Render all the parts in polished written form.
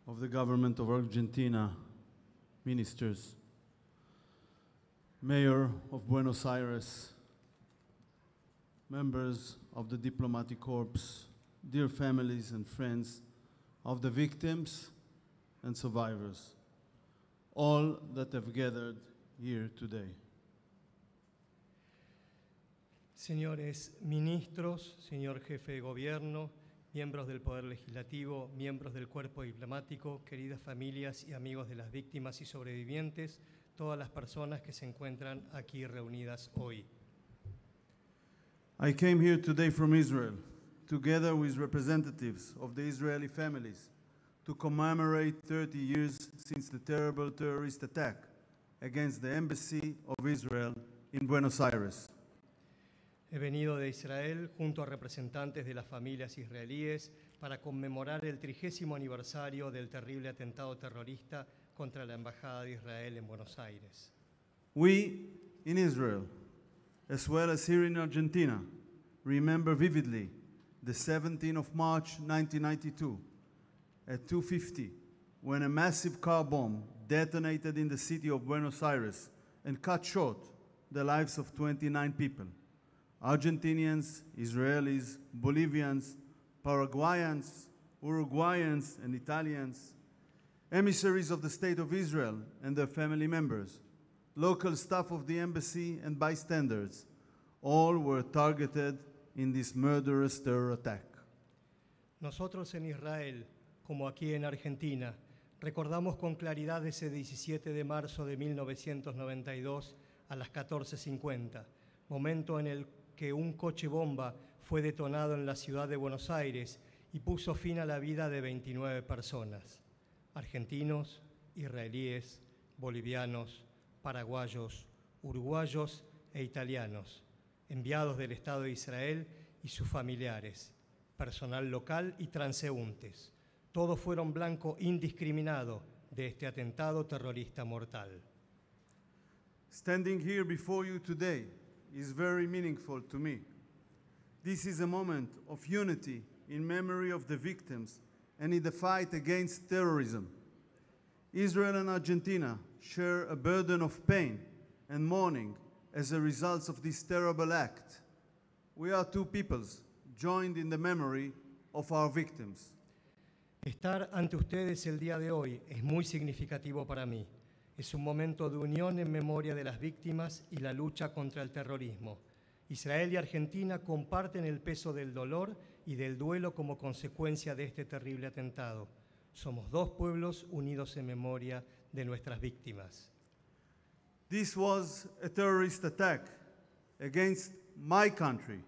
of the government of Argentina, ministers, Mayor of Buenos Aires, members of the diplomatic corps, dear families and friends of the victims and survivors, all that have gathered here today. Señores ministros, señor jefe de gobierno, miembros del Poder Legislativo, miembros del cuerpo diplomático, queridas familias y amigos de las víctimas y sobrevivientes, todas las personas que se encuentran aquí reunidas hoy. I came here today from Israel, together with representatives of the Israeli families, to commemorate 30 years since the terrible terrorist attack against the Embassy of Israel in Buenos Aires. He venido de Israel junto a representantes de las familias israelíes para conmemorar el 30º aniversario del terrible atentado terrorista contra la Embajada de Israel en Buenos Aires. We in Israel, as well as here in Argentina, remember vividly the 17th of March 1992 at 2:50 when a massive car bomb detonated in the city of Buenos Aires and cut short the lives of 29 people. Argentinians, Israelis, Bolivians, Paraguayans, Uruguayans, and Italians, emissaries of the State of Israel and their family members, local staff of the embassy, and bystanders, all were targeted in this murderous terror attack. Nosotros en Israel, como aquí en Argentina, recordamos con claridad ese 17 de marzo de 1992 a las 14:50, momento en el que un coche bomba fue detonado en la ciudad de Buenos Aires y puso fin a la vida de 29 personas, argentinos, israelíes, bolivianos, paraguayos, uruguayos e italianos, enviados del Estado de Israel y sus familiares, personal local y transeúntes. Todos fueron blanco indiscriminado de este atentado terrorista mortal. Standing here before you today is very meaningful to me. This is a moment of unity in memory of the victims and in the fight against terrorism. Israel and Argentina share a burden of pain and mourning as a result of this terrible act. We are two peoples joined in the memory of our victims. Estar ante ustedes el día de hoy es muy significativo para mí. Es un momento de unión en memoria de las víctimas y la lucha contra el terrorismo. Israel y Argentina comparten el peso del dolor y del duelo como consecuencia de este terrible atentado. Somos dos pueblos unidos en memoria de nuestras víctimas. This was a terrorist attack against my country,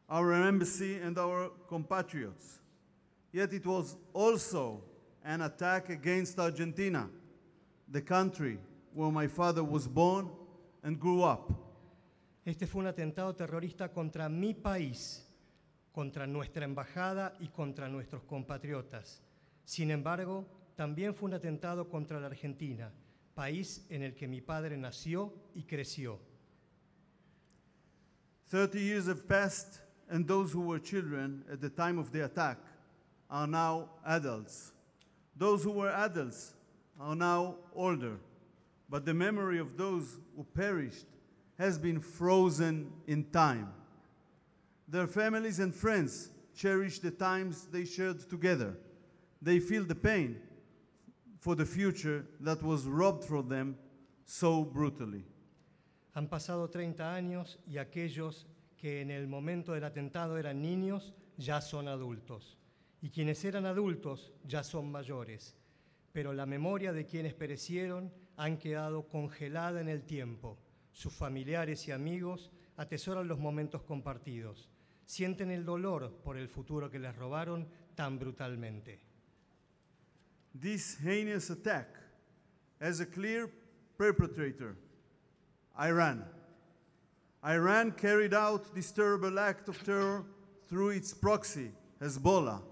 our embassy, and our compatriots. Yet it was also an attack against Argentina, the country where my father was born and grew up. Este fue un atentado terrorista contra mi país, contra nuestra embajada y contra nuestros compatriotas. Sin embargo, también fue un atentado contra la Argentina, país en el que mi padre nació y creció. 30 years have passed, and those who were children at the time of the attack are now adults. Those who were adults are now older, but the memory of those who perished has been frozen in time. Their families and friends cherish the times they shared together. They feel the pain for the future that was robbed from them so brutally. Han pasado 30 años y aquellos que en el momento del atentado eran niños ya son adultos, y quienes eran adultos ya son mayores. Pero la memoria de quienes perecieron han quedado congelada en el tiempo. Sus familiares y amigos atesoran los momentos compartidos. Sienten el dolor por el futuro que les robaron tan brutalmente. This heinous attack has a clear perpetrator, Iran. Iran carried out this terrible act of terror through its proxy, Hezbollah.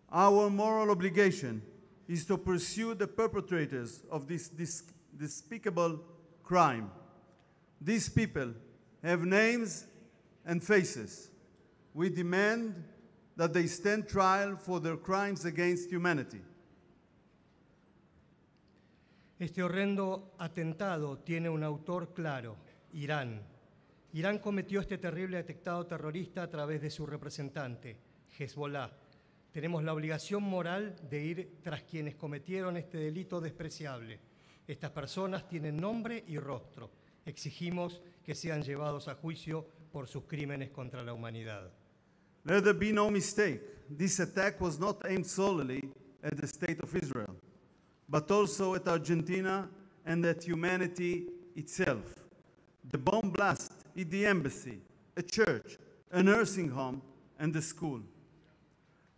Our moral obligation is to pursue the perpetrators of this despicable crime. These people have names and faces. We demand that they stand trial for their crimes against humanity. Este horrendo atentado tiene un autor claro, Irán. Irán cometió este terrible atentado terrorista a través de su representante, Hezbollah. Tenemos la obligación moral de ir tras quienes cometieron este delito despreciable. Estas personas tienen nombre y rostro. Exigimos que sean llevados a juicio por sus crímenes contra la humanidad. Let there be no mistake. This attack was not aimed solely at the state of Israel, but also at Argentina and at humanity itself. The bomb blast hit the embassy, a church, a nursing home, and a school.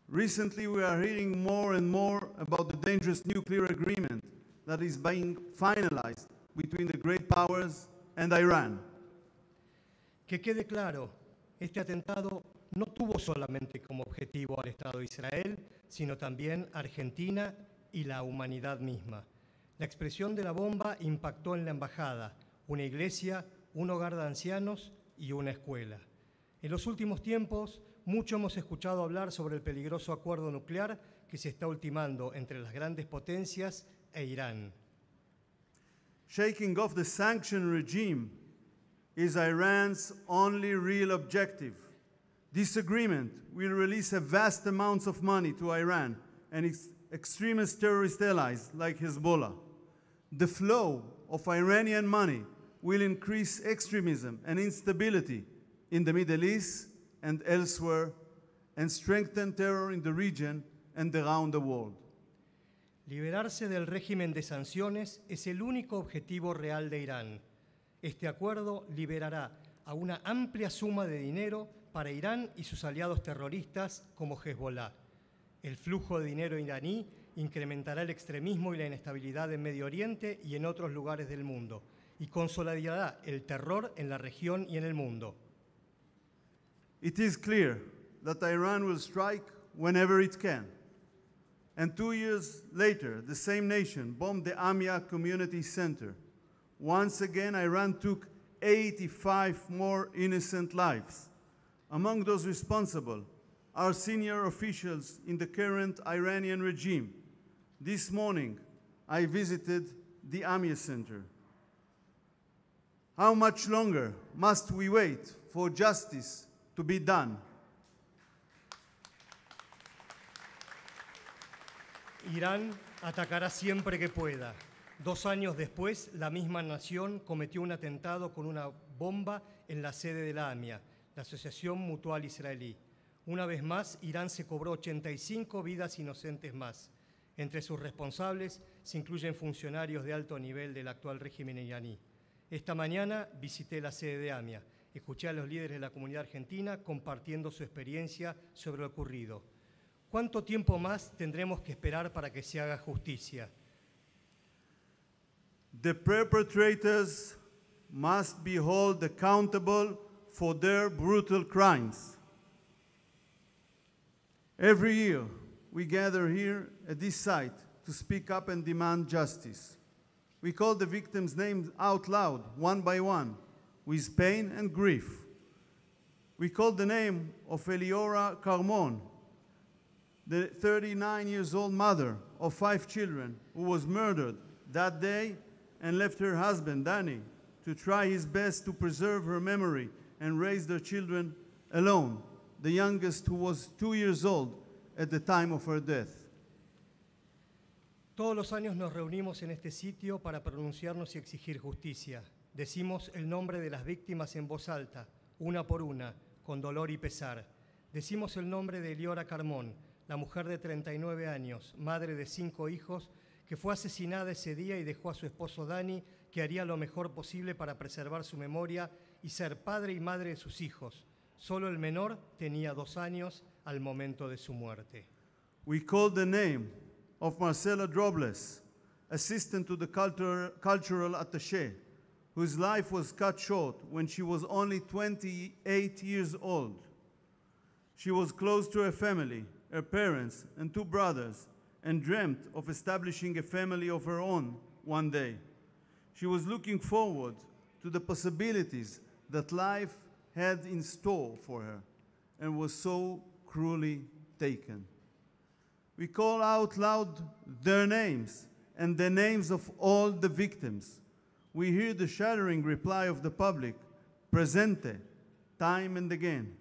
Recently, we are hearing more and more about the dangerous nuclear agreement that is being finalized between the great powers and Iran. Que quede claro, este atentado no tuvo solamente como objetivo al Estado de Israel, sino también a Argentina y la humanidad misma. La explosión de la bomba impactó en la embajada, una iglesia, un hogar de ancianos y una escuela. En los últimos tiempos, mucho hemos escuchado hablar sobre el peligroso acuerdo nuclear que se está ultimando entre las grandes potencias e Irán. Shaking off the sanction regime is Iran's only real objective. This agreement will release a vast amounts of money to Iran and its extremist terrorist allies like Hezbollah. The flow of Iranian money will increase extremism and instability in the Middle East and elsewhere, and strengthen terror in the region and around the world. Liberarse del régimen de sanciones es el único objetivo real de Irán. Este acuerdo liberará a una amplia suma de dinero para Irán y sus aliados terroristas como Hezbollah. El flujo de dinero iraní incrementará el extremismo y la inestabilidad en Medio Oriente y en otros lugares del mundo, y consolidará el terror en la región y en el mundo. It is clear that Iran will strike whenever it can. And 2 years later, the same nation bombed the Amia Community Center. Once again, Iran took 85 more innocent lives. Among those responsible are senior officials in the current Iranian regime. This morning, I visited the Amia Center. How much longer must we wait for justice to be done? Irán atacará siempre que pueda. 2 años después, la misma nación cometió un atentado con una bomba en la sede de la AMIA, la Asociación Mutual Israelí. Una vez más, Irán se cobró 85 vidas inocentes más. Entre sus responsables se incluyen funcionarios de alto nivel del actual régimen iraní. Esta mañana visité la sede de AMIA. Escuché a los líderes de la comunidad argentina compartiendo su experiencia sobre lo ocurrido. ¿Cuánto tiempo más tendremos que esperar para que se haga justicia? The perpetrators must be held accountable for their brutal crimes. Every year, we gather here at this site to speak up and demand justice. We call the victims' names out loud, one by one, with pain and grief. We call the name of Eliora Carmon, the 39-year-old mother of 5 children who was murdered that day and left her husband, Danny, to try his best to preserve her memory and raise their children alone, the youngest who was 2 years old at the time of her death. Todos los años nos reunimos en este sitio para pronunciarnos y exigir justicia. Decimos el nombre de las víctimas en voz alta, una por una, con dolor y pesar. Decimos el nombre de Eliora Carmón, la mujer de 39 años, madre de 5 hijos, que fue asesinada ese día y dejó a su esposo Dani, que haría lo mejor posible para preservar su memoria y ser padre y madre de sus hijos. Solo el menor tenía 2 años al momento de su muerte. We call the name of Marcela Drobles, assistant to the cultural attaché, whose life was cut short when she was only 28 years old. She was close to her family, her parents, and 2 brothers, and dreamt of establishing a family of her own one day. She was looking forward to the possibilities that life had in store for her, and was so cruelly taken. We call out loud their names and the names of all the victims. We hear the shattering reply of the public, presente, time and again.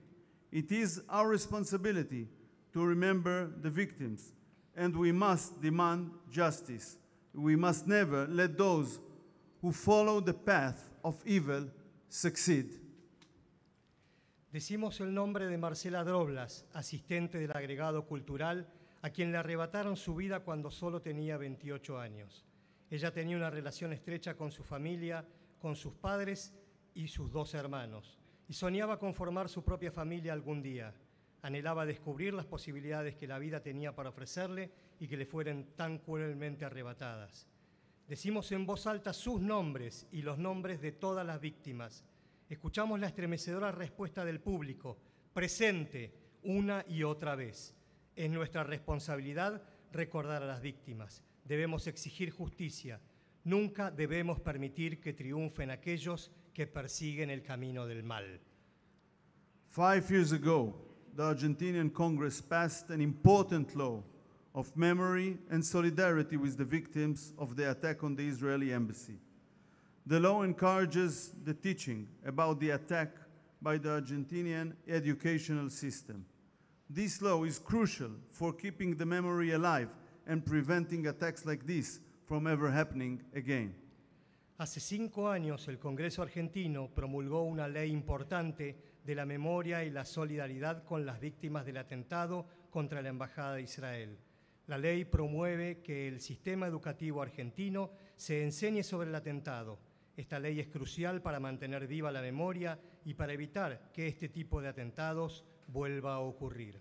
It is our responsibility to remember the victims, and we must demand justice. We must never let those who follow the path of evil succeed. Decimos el nombre de Marcela Droblas, asistente del agregado cultural, a quien le arrebataron su vida cuando solo tenía 28 años. Ella tenía una relación estrecha con su familia, con sus padres y sus 2 hermanos, y soñaba con formar su propia familia algún día. Anhelaba descubrir las posibilidades que la vida tenía para ofrecerle y que le fueran tan cruelmente arrebatadas. Decimos en voz alta sus nombres y los nombres de todas las víctimas. Escuchamos la estremecedora respuesta del público, presente, una y otra vez. Es nuestra responsabilidad recordar a las víctimas. Debemos exigir justicia. Nunca debemos permitir que triunfen aquellos que persiguen el camino del mal. 5 years ago, the Argentinian Congress passed an important law of memory and solidarity with the victims of the attack on the Israeli embassy. The law encourages the teaching about the attack by the Argentinian educational system. This law is crucial for keeping the memory alive and preventing attacks like this from ever happening again. Hace 5 años el Congreso argentino promulgó una ley importante de la memoria y la solidaridad con las víctimas del atentado contra la Embajada de Israel. La ley promueve que el sistema educativo argentino se enseñe sobre el atentado. Esta ley es crucial para mantener viva la memoria y para evitar que este tipo de atentados vuelva a ocurrir.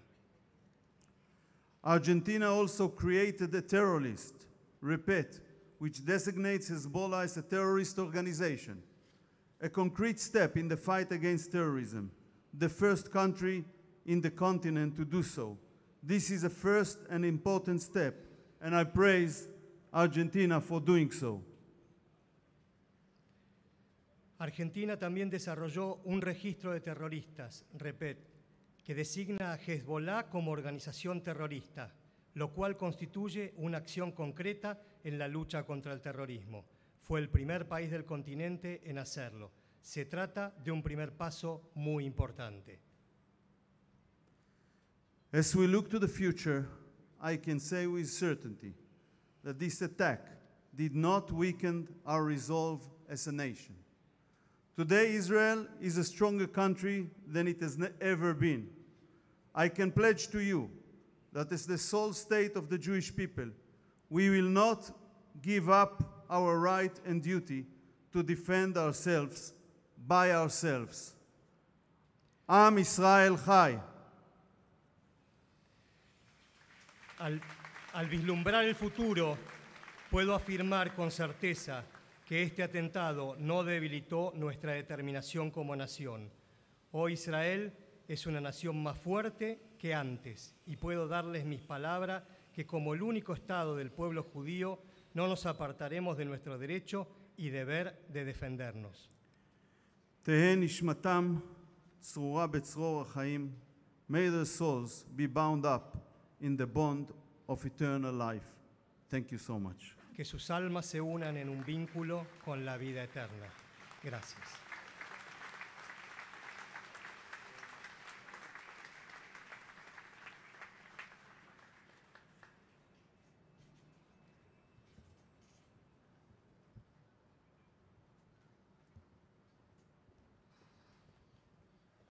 Argentina also created a terror list, repeat, which designates Hezbollah as a terrorist organization, a concrete step in the fight against terrorism, the first country in the continent to do so. This is a first and important step, and I praise Argentina for doing so. Argentina también desarrolló un registro de terroristas, REPET, que designa a Hezbollah como organización terrorista, lo cual constituye una acción concreta en la lucha contra el terrorismo. Fue el primer país del continente en hacerlo. Se trata de un primer paso muy importante. As we look to the future, I can say with certainty that this attack did not weaken our resolve as a nation. Today, Israel is a stronger country than it has ever been. I can pledge to you that as the sole state of the Jewish people, we will not give up our right and duty to defend ourselves by ourselves. Am Israel Chai. Al vislumbrar el futuro, puedo afirmar con certeza que este atentado no debilitó nuestra determinación como nación. Hoy Israel es una nación más fuerte que antes y puedo darles mis palabras que como el único Estado del pueblo judío no nos apartaremos de nuestro derecho y deber de defendernos. תהא נשמתם צרורה בצרור החיים. May their souls be bound up in the bond of eternal life. Thank you so much. Que sus almas se unan en un vínculo con la vida eterna. Gracias.